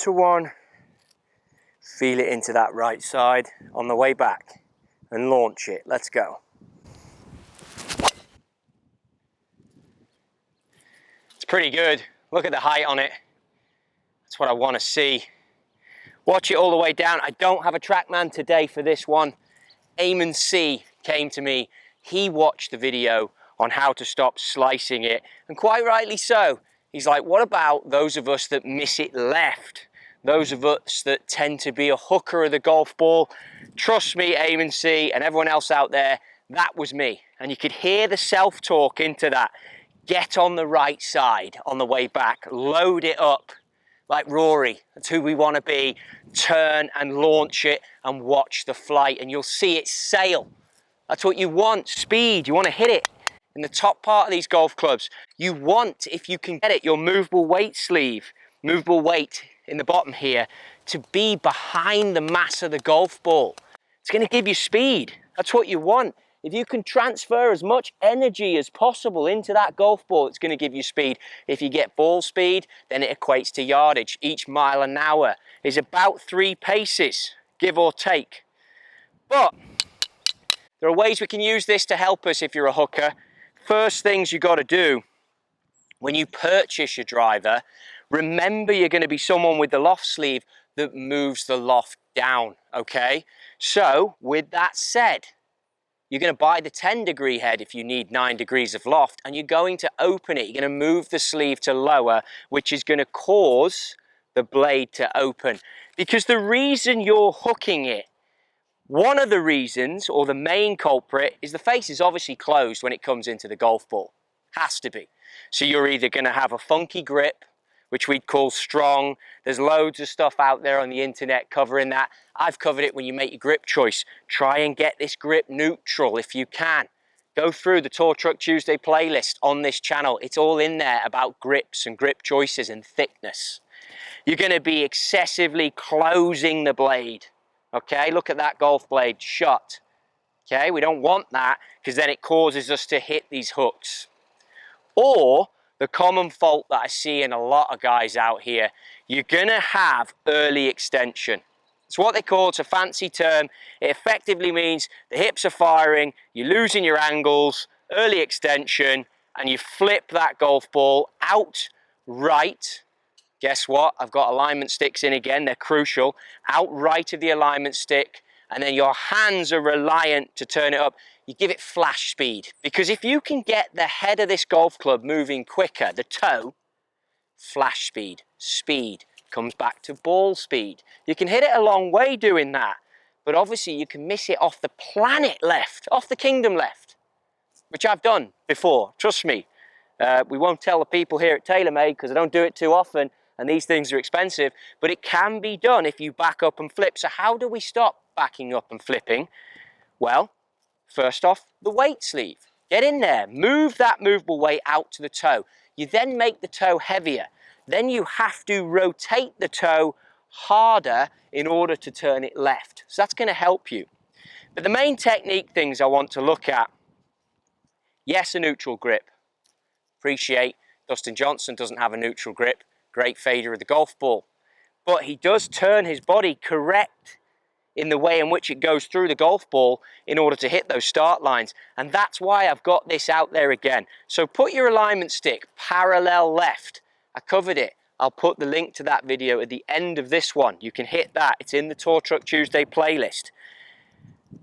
to one, feel it into that right side on the way back and launch it. Let's go. It's pretty good. Look at the height on it. That's what I want to see. Watch it all the way down. I don't have a TrackMan today for this one. Eamon C came to me. He watched the video on how to stop slicing it, and quite rightly so. He's like, what about those of us that miss it left? Those of us that tend to be a hooker of the golf ball. Trust me, Eamon C and everyone else out there, that was me. And you could hear the self-talk into that. Get on the right side on the way back. Load it up like Rory. That's who we want to be. Turn and launch it and watch the flight, and you'll see it sail. That's what you want, speed. You want to hit it in the top part of these golf clubs. You want, if you can get it, your movable weight sleeve, movable weight in the bottom here, to be behind the mass of the golf ball. It's going to give you speed. That's what you want. If you can transfer as much energy as possible into that golf ball, it's going to give you speed. If you get ball speed, then it equates to yardage. Each mile an hour is about 3 paces, give or take. But there are ways we can use this to help us if you're a hooker. First things you got to do when you purchase your driver, remember you're going to be someone with the loft sleeve that moves the loft down, okay? So with that said, you're going to buy the 10-degree head if you need 9 degrees of loft, and you're going to open it. You're going to move the sleeve to lower, which is going to cause the blade to open. Because the reason you're hooking it, one of the reasons, or the main culprit, is the face is obviously closed when it comes into the golf ball. Has to be. So you're either going to have a funky grip, which we'd call strong. There's loads of stuff out there on the internet covering that. I've covered it when you make your grip choice. Try and get this grip neutral if you can. Go through the Tour Truck Tuesday playlist on this channel. It's all in there about grips and grip choices and thickness. You're going to be excessively closing the blade. Okay, look at that golf blade shut. Okay, we don't want that because then it causes us to hit these hooks. Or the common fault that I see in a lot of guys out here, you're going to have early extension. It's what they call, it's a fancy term. It effectively means the hips are firing, you're losing your angles, early extension, and you flip that golf ball out right. Guess what? I've got alignment sticks in again, they're crucial. Out right of the alignment stick, and then your hands are reliant to turn it up. You give it flash speed, because if you can get the head of this golf club moving quicker, the toe, flash speed, speed comes back to ball speed. You can hit it a long way doing that, but obviously you can miss it off the planet left, off the kingdom left, which I've done before, trust me. We won't tell the people here at TaylorMade because I don't do it too often and these things are expensive, but it can be done if you back up and flip. So how do we stop backing up and flipping? Well, first off, the weight sleeve. Get in there, move that movable weight out to the toe. You then make the toe heavier. Then you have to rotate the toe harder in order to turn it left. So that's going to help you. But the main technique things I want to look at, yes, a neutral grip. Appreciate Dustin Johnson doesn't have a neutral grip. Great fader of the golf ball. But he does turn his body correct in the way in which it goes through the golf ball in order to hit those start lines. And that's why I've got this out there again. So put your alignment stick parallel left. I covered it. I'll put the link to that video at the end of this one. You can hit that. It's in the Tour Truck Tuesday playlist.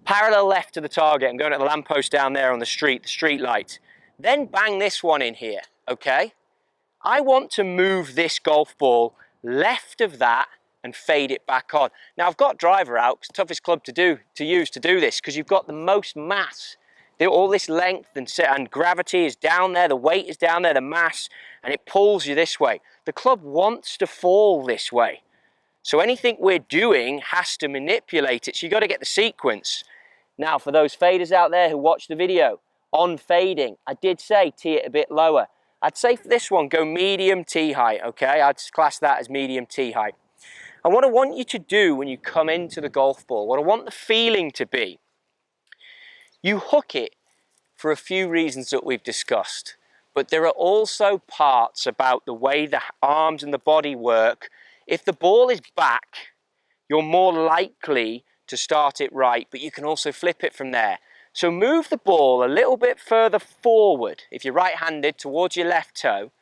Parallel left to the target. I'm going at the lamppost down there on the street light. Then bang this one in here, okay? I want to move this golf ball left of that and fade it back on. Now I've got driver out, it's the toughest club to use to do this, because you've got the most mass. All this length and gravity is down there, the weight is down there, the mass, and it pulls you this way. The club wants to fall this way. So anything we're doing has to manipulate it. So you've got to get the sequence. Now for those faders out there who watch the video, on fading, I did say tee it a bit lower. I'd say for this one, go medium tee height, okay? I'd class that as medium tee height. And what I want you to do when you come into the golf ball, what I want the feeling to be, you hook it for a few reasons that we've discussed, but there are also parts about the way the arms and the body work If the ball is back, you're more likely to start it right, but you can also flip it from there. So move the ball a little bit further forward, if you're right-handed, towards your left toe.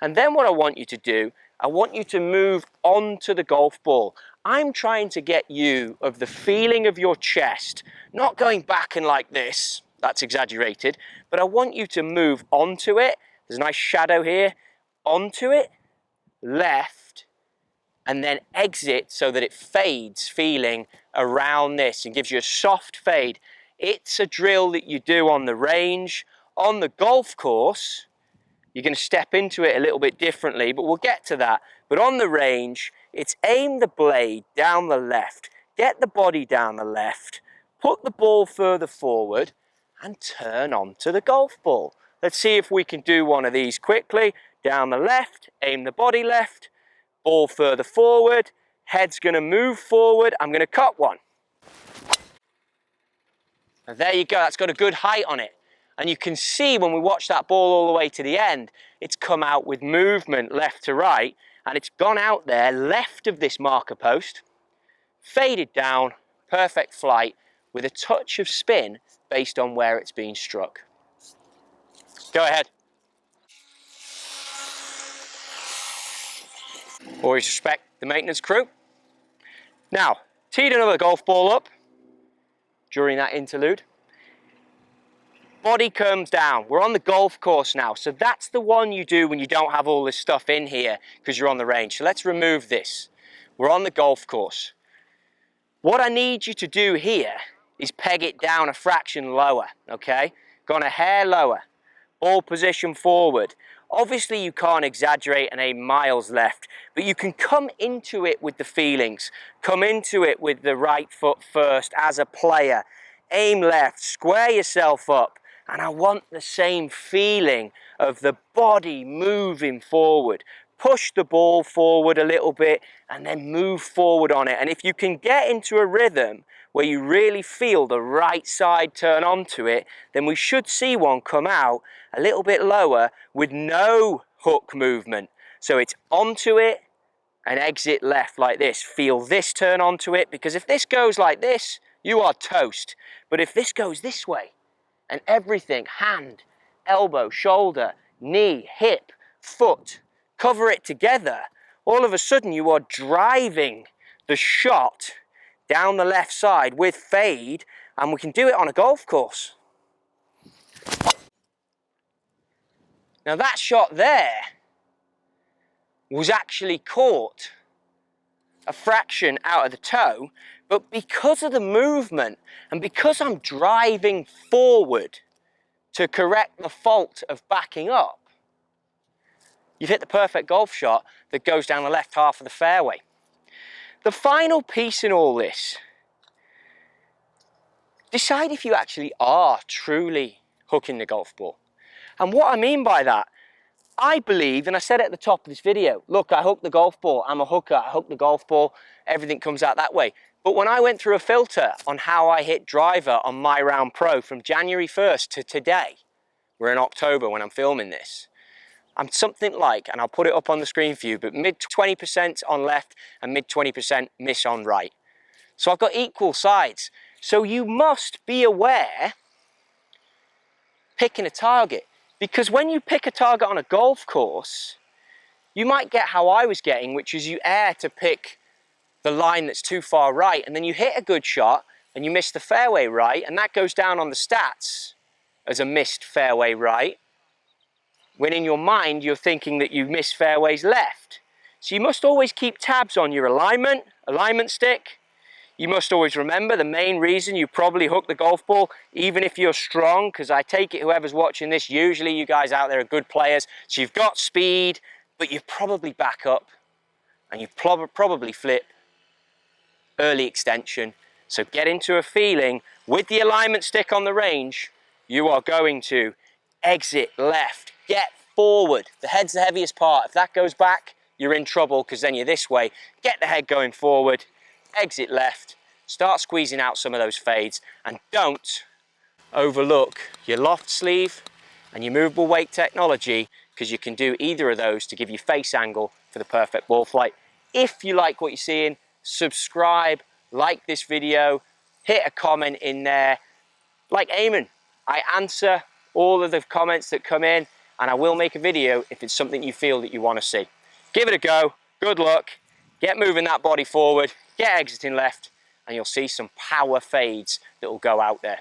And then what I want you to do, I want you to move onto the golf ball. I'm trying to get you of the feeling of your chest, not going back and like this, that's exaggerated, but I want you to move onto it. There's a nice shadow here, onto it, left, and then exit so that it fades feeling around this and gives you a soft fade. It's a drill that you do on the range. On the golf course, you're going to step into it a little bit differently, but we'll get to that. But on the range, it's aim the blade down the left, get the body down the left, put the ball further forward, and turn onto the golf ball. Let's see if we can do one of these quickly. Down the left, aim the body left, ball further forward, head's going to move forward. I'm going to cut one. And there you go, that's got a good height on it. And you can see when we watch that ball all the way to the end, it's come out with movement left to right, and it's gone out there left of this marker post, faded down, perfect flight, with a touch of spin based on where it's been struck. Go ahead. Always respect the maintenance crew. Now, teed another golf ball up during that interlude. Body comes down. We're on the golf course now, so that's the one you do when you don't have all this stuff in here because you're on the range. So let's remove this. We're on the golf course. What I need you to do here is peg it down a fraction lower, okay? Gone a hair lower. Ball position forward. Obviously you can't exaggerate and aim miles left, but you can come into it with the feelings. Come into it with the right foot first as a player. Aim left, square yourself up. And I want the same feeling of the body moving forward. Push the ball forward a little bit and then move forward on it. And if you can get into a rhythm where you really feel the right side turn onto it, then we should see one come out a little bit lower with no hook movement. So it's onto it and exit left like this. Feel this turn onto it, because if this goes like this, you are toast. But if this goes this way, and everything, hand, elbow, shoulder, knee, hip, foot, cover it together, all of a sudden you are driving the shot down the left side with fade, and we can do it on a golf course. Now that shot there was actually caught a fraction out of the toe, but because of the movement and because I'm driving forward to correct the fault of backing up, you've hit the perfect golf shot that goes down the left half of the fairway. The final piece in all this, decide if you actually are truly hooking the golf ball. And what I mean by that, I believe, and I said it at the top of this video, look, I hook the golf ball, I'm a hooker, I hook the golf ball, everything comes out that way. But when I went through a filter on how I hit driver on My Round Pro from January 1st to today, we're in October when I'm filming this, I'm something like, and I'll put it up on the screen for you, but mid 20% on left and mid 20% miss on right. So I've got equal sides. So you must be aware picking a target. Because when you pick a target on a golf course, you might get how I was getting, which is you err to pick the line that's too far right, and then you hit a good shot and you miss the fairway right, and that goes down on the stats as a missed fairway right, when in your mind you're thinking that you missed fairways left. So you must always keep tabs on your alignment stick. You must always remember the main reason you probably hook the golf ball, even if you're strong, because I take it whoever's watching this, usually you guys out there are good players, so you've got speed, but you probably back up and you probably flip early extension. So get into a feeling with the alignment stick on the range, you are going to exit left, get forward. The head's the heaviest part. If that goes back, you're in trouble because then you're this way. Get the head going forward, exit left, start squeezing out some of those fades, and don't overlook your loft sleeve and your movable weight technology, because you can do either of those to give you face angle for the perfect ball flight. if you like what you're seeing, subscribe, like this video, hit a comment in there. Like Eamon, I answer all of the comments that come in, and I will make a video if it's something you feel that you want to see. Give it a go, good luck, get moving that body forward, get exiting left, and you'll see some power fades that will go out there.